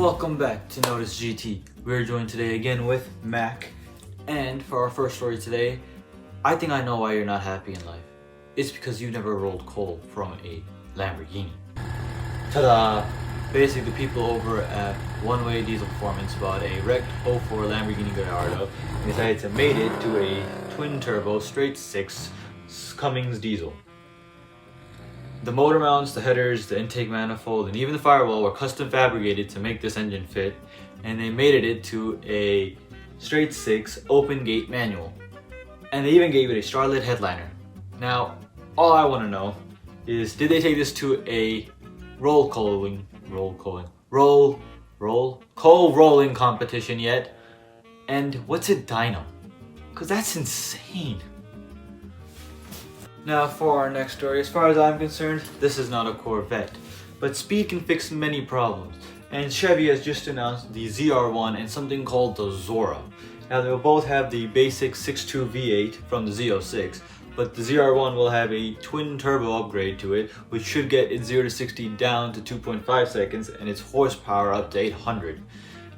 Welcome back to NoticeGT. We're joined today again with Mac, and for our first story today, I think I know why you're not happy in life. It's because you never rolled coal from a Lamborghini. Ta-da! Basically, the people over at One Way Diesel Performance bought a wrecked 04 Lamborghini Gallardo and decided to mate it to a twin-turbo straight-six Cummins diesel. The motor mounts, the headers, the intake manifold, and even the firewall were custom fabricated to make this engine fit, and they mated it to a straight-six open gate manual. And they even gave it a starlit headliner. Now, all I want to know is, did they take this to a coal rolling competition yet? And what's a dyno? Cause that's insane. Now for our next story, as far as I'm concerned, this is not a Corvette, but speed can fix many problems, and Chevy has just announced the ZR1 and something called the Zora. Now they'll both have the basic 6.2 V8 from the Z06, but the ZR1 will have a twin turbo upgrade to it, which should get its 0 to 60 down to 2.5 seconds and its horsepower up to 800.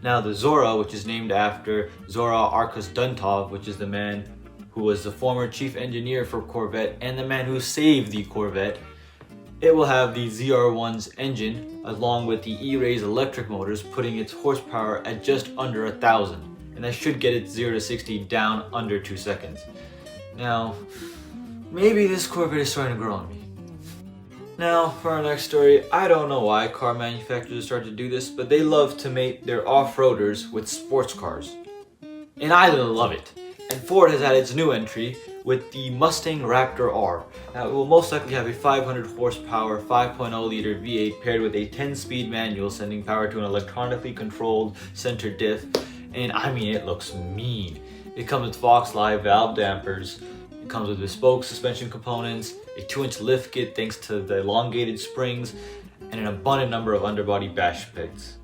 Now the Zora, which is named after Zora Arkus Duntov, which is the man who was the former chief engineer for Corvette and the man who saved the Corvette, it will have the ZR1's engine along with the E-Rays electric motors, putting its horsepower at just under 1,000, and that should get its 0 to 60 down under 2 seconds. Now, maybe this Corvette is starting to grow on me. Now, for our next story, I don't know why car manufacturers start to do this, but they love to mate their off-roaders with sports cars. And I love it. And Ford has had its new entry with the Mustang Raptor R. Now, it will most likely have a 500 horsepower 5.0 liter V8 paired with a 10-speed manual sending power to an electronically controlled center diff. And I mean, it looks mean. It comes with Fox Live valve dampers. It comes with bespoke suspension components, a 2-inch lift kit thanks to the elongated springs, and an abundant number of underbody bash pits.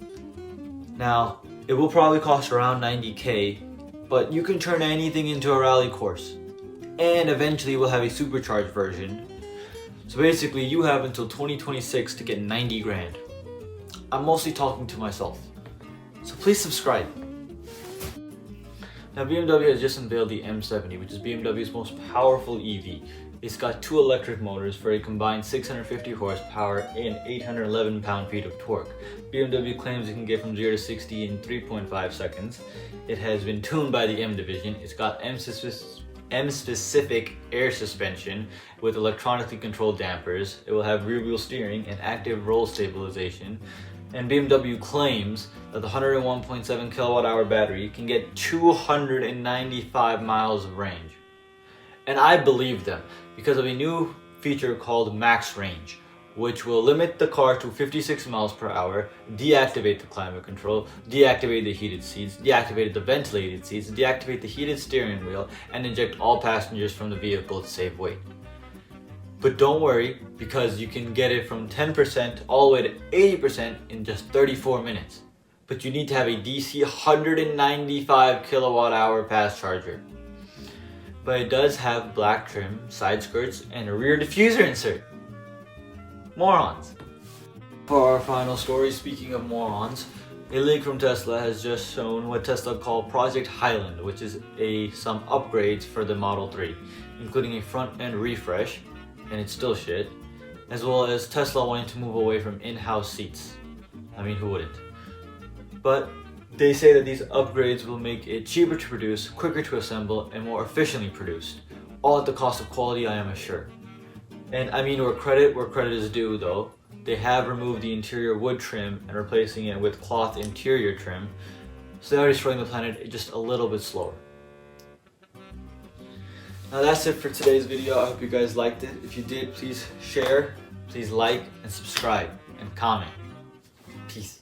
Now, it will probably cost around $90K, but you can turn anything into a rally course. And eventually we'll have a supercharged version. So basically you have until 2026 to get 90 grand. I'm mostly talking to myself. So please subscribe. Now BMW has just unveiled the M70, which is BMW's most powerful EV. It's got 2 electric motors for a combined 650 horsepower and 811 pound-feet of torque. BMW claims it can get from 0 to 60 in 3.5 seconds. It has been tuned by the M division. It's got M-specific air suspension with electronically controlled dampers. It will have rear-wheel steering and active roll stabilization. And BMW claims that the 101.7 kilowatt-hour battery can get 295 miles of range. And I believe them because of a new feature called Max Range, which will limit the car to 56 miles per hour, deactivate the climate control, deactivate the heated seats, deactivate the ventilated seats, deactivate the heated steering wheel, and eject all passengers from the vehicle to save weight. But don't worry, because you can get it from 10% all the way to 80% in just 34 minutes. But you need to have a DC 195 kilowatt hour fast charger. But it does have black trim, side skirts, and a rear diffuser insert. Morons. For our final story, speaking of morons, a leak from Tesla has just shown what Tesla called Project Highland, which is some upgrades for the Model 3, including a front-end refresh, and it's still shit, as well as Tesla wanting to move away from in-house seats. I mean, who wouldn't? But they say that these upgrades will make it cheaper to produce, quicker to assemble, and more efficiently produced, all at the cost of quality, I am assured. And I mean, where credit is due though, they have removed the interior wood trim and replacing it with cloth interior trim, so they are destroying the planet just a little bit slower. Now that's it for today's video. I hope you guys liked it. If you did, please share, please like and subscribe and comment. Peace.